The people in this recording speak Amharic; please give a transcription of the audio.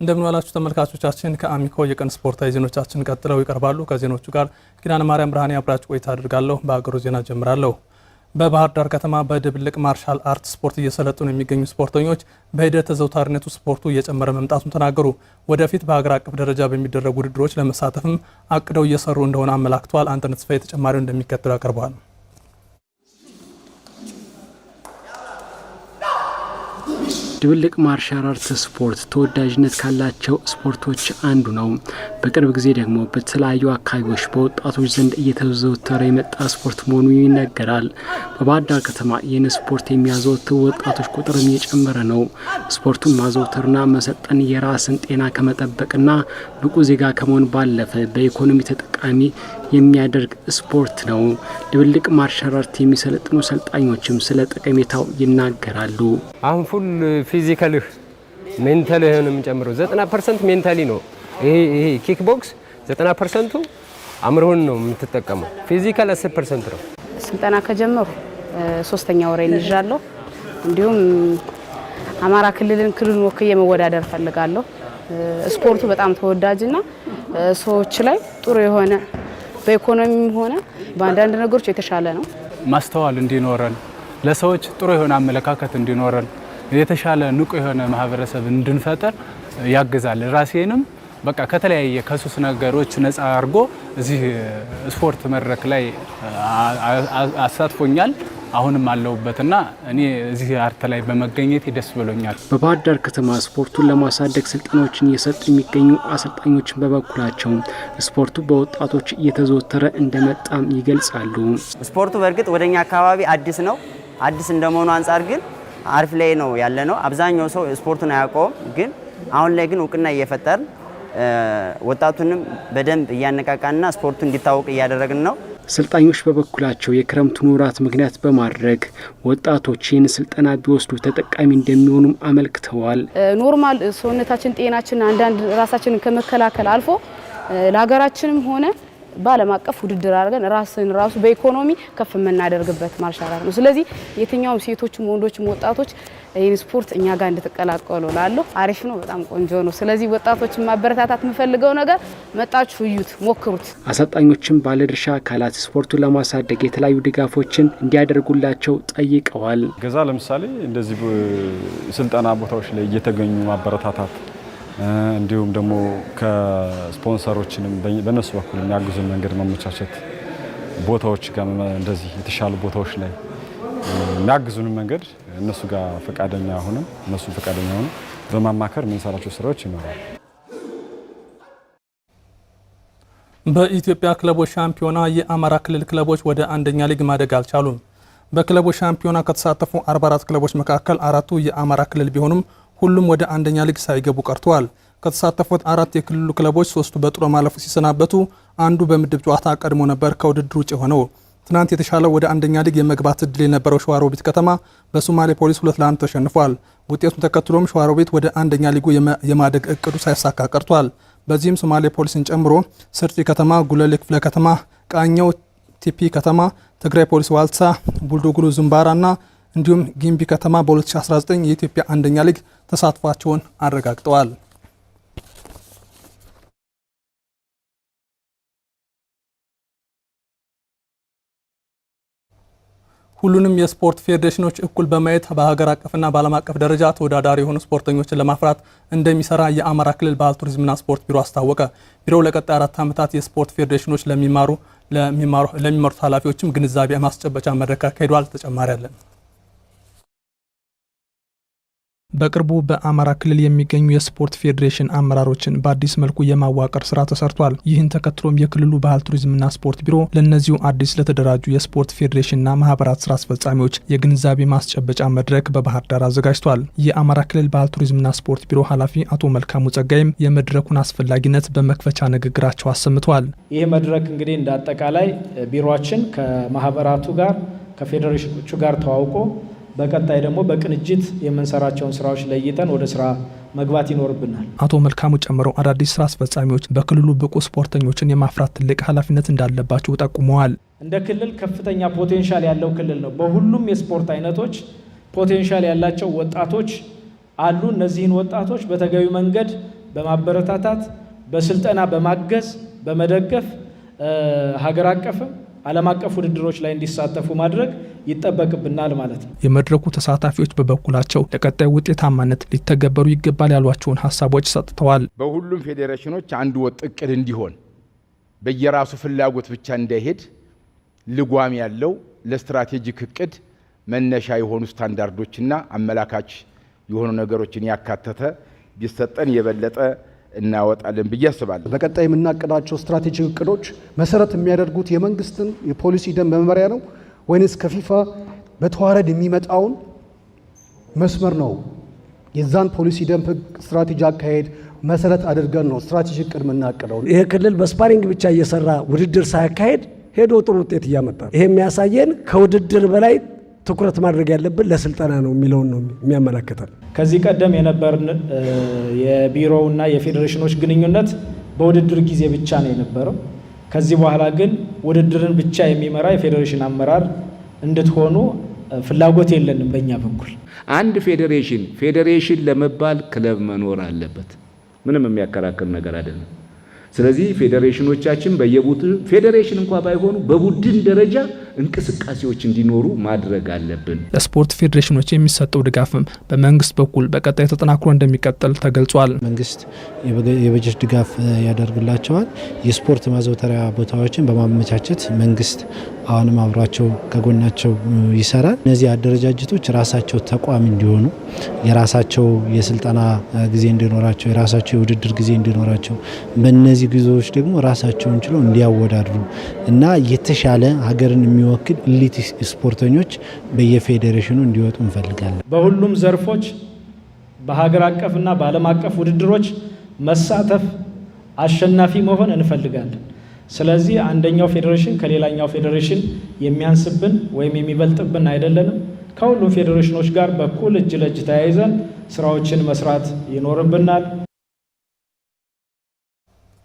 እንደምን ዋላችሁ ተመልካቾቻችን። ከአሚኮ የቀን ስፖርታዊ ዜናዎቻችን ቀጥለው ይቀርባሉ። ከዜናዎቹ ጋር ኪዳነ ማርያም ብርሃኔ አብራችሁ ቆይታ አድርጋለሁ። በአገሩ ዜና ጀምራለሁ። በባህር ዳር ከተማ በድብልቅ ማርሻል አርት ስፖርት እየሰለጠኑ የሚገኙ ስፖርተኞች በሂደት ተዘውታሪነቱ ስፖርቱ እየጨመረ መምጣቱን ተናገሩ። ወደፊት በሀገር አቀፍ ደረጃ በሚደረጉ ውድድሮች ለመሳተፍም አቅደው እየሰሩ እንደሆነ አመላክተዋል። አንተነህ ተስፋዬ ተጨማሪው እንደሚከተለው ያቀርበዋል። ድብልቅ ማርሻል አርት ስፖርት ተወዳጅነት ካላቸው ስፖርቶች አንዱ ነው። በቅርብ ጊዜ ደግሞ በተለያዩ አካባቢዎች በወጣቶች ዘንድ እየተዘወተረ የመጣ ስፖርት መሆኑ ይነገራል። በባህር ዳር ከተማ ይህን ስፖርት የሚያዘወትሩ ወጣቶች ቁጥርም እየጨመረ ነው። ስፖርቱን ማዘውተርና መሰልጠን የራስን ጤና ከመጠበቅና ብቁ ዜጋ ከመሆን ባለፈ በኢኮኖሚ ተጠቃሚ የሚያደርግ ስፖርት ነው። ድብልቅ ማርሻል አርት የሚሰለጥኑ ሰልጣኞችም ስለ ጠቀሜታው ይናገራሉ። አሁን ፉል ፊዚካልህ ሜንታልህንም ጨምሮ 90% ሜንታሊ ነው። ይሄ ኪክ ቦክስ 90%ቱ አምሮህን ነው የምትጠቀመው። ፊዚካል 10% ነው። ስልጠና ከጀመሩ 3ኛ ወሬን ይዣለሁ። እንዲሁም አማራ ክልልን ወክዬ መወዳደር ፈልጋለሁ። ስፖርቱ በጣም ተወዳጅና ሰዎች ላይ ጥሩ የሆነ በኢኮኖሚም ሆነ በአንዳንድ ነገሮች የተሻለ ነው። ማስተዋል እንዲኖረን፣ ለሰዎች ጥሩ የሆነ አመለካከት እንዲኖረን፣ የተሻለ ንቁ የሆነ ማህበረሰብ እንድንፈጠር ያግዛል። ራሴንም በቃ ከተለያየ ከሱስ ነገሮች ነፃ አድርጎ እዚህ ስፖርት መድረክ ላይ አሳትፎኛል። አሁንም አለውበትና እኔ እዚህ አርት ላይ በመገኘት ደስ ብሎኛል። በባህር ዳር ከተማ ስፖርቱን ለማሳደግ ስልጠናዎችን እየሰጡ የሚገኙ አሰልጣኞችን በበኩላቸው ስፖርቱ በወጣቶች እየተዘወተረ እንደመጣም ይገልጻሉ። ስፖርቱ በእርግጥ ወደኛ አካባቢ አዲስ ነው። አዲስ እንደመሆኑ አንጻር ግን አሪፍ ላይ ነው ያለ ነው። አብዛኛው ሰው ስፖርቱን አያውቀውም። ግን አሁን ላይ ግን እውቅና እየፈጠርን ወጣቱንም በደንብ እያነቃቃንና ስፖርቱ እንዲታወቅ እያደረግን ነው። ሰልጣኞች በበኩላቸው የክረምቱን ወራት ምክንያት በማድረግ ወጣቶች ይህን ስልጠና ቢወስዱ ተጠቃሚ እንደሚሆኑም አመልክተዋል። ኖርማል ሰውነታችን ጤናችን አንዳንድ ራሳችንን ከመከላከል አልፎ ለሀገራችንም ሆነ በዓለም አቀፍ ውድድር አድርገን ራስን ራሱ በኢኮኖሚ ከፍ የምናደርግበት ማርሻል አርት ነው። ስለዚህ የትኛውም ሴቶችም ወንዶችም ወጣቶች ይህን ስፖርት እኛ ጋር እንድትቀላቀሉ ላለሁ አሪፍ ነው፣ በጣም ቆንጆ ነው። ስለዚህ ወጣቶችን ማበረታታት የምፈልገው ነገር መጣችሁ እዩት፣ ሞክሩት። አሰልጣኞችም ባለድርሻ አካላት ስፖርቱን ለማሳደግ የተለያዩ ድጋፎችን እንዲያደርጉላቸው ጠይቀዋል። ገዛ ለምሳሌ እንደዚህ ስልጠና ቦታዎች ላይ እየተገኙ ማበረታታት እንዲሁም ደግሞ ከስፖንሰሮችንም በነሱ በኩል የሚያግዙን መንገድ ማመቻቸት ቦታዎች ጋር እንደዚህ የተሻሉ ቦታዎች ላይ የሚያግዙን መንገድ እነሱ ጋር ፈቃደኛ ሆነን እነሱ ፈቃደኛ ሆነን በማማከር የምንሰራቸው ስራዎች ይኖራሉ። በኢትዮጵያ ክለቦች ሻምፒዮና የአማራ ክልል ክለቦች ወደ አንደኛ ሊግ ማደግ አልቻሉም። በክለቦች ሻምፒዮና ከተሳተፉ 44 ክለቦች መካከል 4ቱ የአማራ ክልል ቢሆኑም ሁሉም ወደ አንደኛ ሊግ ሳይገቡ ቀርተዋል። ከተሳተፉት 4 የክልሉ ክለቦች 3ቱ በጥሎ ማለፉ ሲሰናበቱ አንዱ በምድብ ጨዋታ ቀድሞ ነበር ከውድድር ውጭ ሆነው። ትናንት የተሻለው ወደ አንደኛ ሊግ የመግባት እድል የነበረው ሸዋሮቢት ከተማ በሶማሌ ፖሊስ 2-1 ተሸንፏል። ውጤቱን ተከትሎም ሸዋሮቢት ወደ አንደኛ ሊጉ የማደግ እቅዱ ሳይሳካ ቀርቷል። በዚህም ሶማሌ ፖሊስን ጨምሮ ስርጢ ከተማ፣ ጉለሌ ክፍለ ከተማ፣ ቃኘው ቲፒ ከተማ፣ ትግራይ ፖሊስ ዋልታ፣ ቡልዶግሉ ዝምባራና እንዲሁም ጊምቢ ከተማ በ2019 የኢትዮጵያ አንደኛ ሊግ ተሳትፏቸውን አረጋግጠዋል። ሁሉንም የስፖርት ፌዴሬሽኖች እኩል በማየት በሀገር አቀፍና በዓለም አቀፍ ደረጃ ተወዳዳሪ የሆኑ ስፖርተኞችን ለማፍራት እንደሚሰራ የአማራ ክልል ባህል ቱሪዝምና ስፖርት ቢሮ አስታወቀ። ቢሮው ለቀጣይ 4 ዓመታት የስፖርት ፌዴሬሽኖች ለሚመሩት ኃላፊዎችም ግንዛቤ ማስጨበጫ መድረክ አካሂዷል። ተጨማሪ አለን። በቅርቡ በአማራ ክልል የሚገኙ የስፖርት ፌዴሬሽን አመራሮችን በአዲስ መልኩ የማዋቀር ስራ ተሰርቷል። ይህን ተከትሎም የክልሉ ባህል ቱሪዝምና ስፖርት ቢሮ ለእነዚሁ አዲስ ለተደራጁ የስፖርት ፌዴሬሽንና ማህበራት ስራ አስፈጻሚዎች የግንዛቤ ማስጨበጫ መድረክ በባህር ዳር አዘጋጅቷል። የአማራ ክልል ባህል ቱሪዝምና ስፖርት ቢሮ ኃላፊ አቶ መልካሙ ጸጋይም የመድረኩን አስፈላጊነት በመክፈቻ ንግግራቸው አሰምተዋል። ይህ መድረክ እንግዲህ እንደ አጠቃላይ ቢሮአችን ከማህበራቱ ጋር ከፌዴሬሽኖቹ ጋር ተዋውቆ በቀጣይ ደግሞ በቅንጅት የምንሰራቸውን ስራዎች ለይተን ወደ ስራ መግባት ይኖርብናል። አቶ መልካሙ ጨምሮ አዳዲስ ስራ አስፈጻሚዎች በክልሉ ብቁ ስፖርተኞችን የማፍራት ትልቅ ኃላፊነት እንዳለባቸው ጠቁመዋል። እንደ ክልል ከፍተኛ ፖቴንሻል ያለው ክልል ነው። በሁሉም የስፖርት አይነቶች ፖቴንሻል ያላቸው ወጣቶች አሉ። እነዚህን ወጣቶች በተገቢ መንገድ በማበረታታት በስልጠና በማገዝ በመደገፍ ሀገር አቀፍም ዓለም አቀፍ ውድድሮች ላይ እንዲሳተፉ ማድረግ ይጠበቅብናል ማለት ነው። የመድረኩ ተሳታፊዎች በበኩላቸው ለቀጣይ ውጤታማነት ሊተገበሩ ይገባል ያሏቸውን ሀሳቦች ሰጥተዋል። በሁሉም ፌዴሬሽኖች አንድ ወጥ እቅድ እንዲሆን በየራሱ ፍላጎት ብቻ እንዳይሄድ ልጓም ያለው ለስትራቴጂክ እቅድ መነሻ የሆኑ ስታንዳርዶችና አመላካች የሆኑ ነገሮችን ያካተተ ቢሰጠን የበለጠ እናወጣለን ብዬ አስባለሁ። በቀጣይ የምናቀዳቸው ስትራቴጂክ እቅዶች መሰረት የሚያደርጉት የመንግስትን የፖሊሲ ደንብ መመሪያ ነው ወይንስ ከፊፋ በተዋረድ የሚመጣውን መስመር ነው? የዛን ፖሊሲ ደንብ ስትራቴጂ አካሄድ መሰረት አድርገን ነው ስትራቴጂክ እቅድ የምናቀደው። ይሄ ክልል በስፓሪንግ ብቻ እየሰራ ውድድር ሳያካሄድ ሄዶ ጥሩ ውጤት እያመጣ ነው። ይሄ የሚያሳየን ከውድድር በላይ ትኩረት ማድረግ ያለብን ለስልጠና ነው የሚለውን ነው የሚያመለክተን። ከዚህ ቀደም የነበርን የቢሮውና የፌዴሬሽኖች ግንኙነት በውድድር ጊዜ ብቻ ነው የነበረው። ከዚህ በኋላ ግን ውድድርን ብቻ የሚመራ የፌዴሬሽን አመራር እንድትሆኑ ፍላጎት የለንም በእኛ በኩል። አንድ ፌዴሬሽን ለመባል ክለብ መኖር አለበት። ምንም የሚያከራክር ነገር አይደለም። ስለዚህ ፌዴሬሽኖቻችን በየቡድን ፌዴሬሽን እንኳን ባይሆኑ በቡድን ደረጃ እንቅስቃሴዎች እንዲኖሩ ማድረግ አለብን። ለስፖርት ፌዴሬሽኖች የሚሰጠው ድጋፍም በመንግስት በኩል በቀጣይ ተጠናክሮ እንደሚቀጥል ተገልጿል። መንግስት የበጀት ድጋፍ ያደርግላቸዋል። የስፖርት ማዘውተሪያ ቦታዎችን በማመቻቸት መንግስት አሁንም አብሯቸው ከጎናቸው ይሰራል። እነዚህ አደረጃጀቶች ራሳቸው ተቋም እንዲሆኑ የራሳቸው የስልጠና ጊዜ እንዲኖራቸው፣ የራሳቸው የውድድር ጊዜ እንዲኖራቸው፣ በእነዚህ ጊዜዎች ደግሞ ራሳቸውን ችለው እንዲያወዳድሩ እና የተሻለ ሀገርን የሚወክል ኤሊት ስፖርተኞች በየፌዴሬሽኑ እንዲወጡ እንፈልጋለን። በሁሉም ዘርፎች በሀገር አቀፍና በዓለም አቀፍ ውድድሮች መሳተፍ አሸናፊ መሆን እንፈልጋለን። ስለዚህ አንደኛው ፌዴሬሽን ከሌላኛው ፌዴሬሽን የሚያንስብን ወይም የሚበልጥብን አይደለንም። ከሁሉም ፌዴሬሽኖች ጋር በኩል እጅ ለእጅ ተያይዘን ስራዎችን መስራት ይኖርብናል።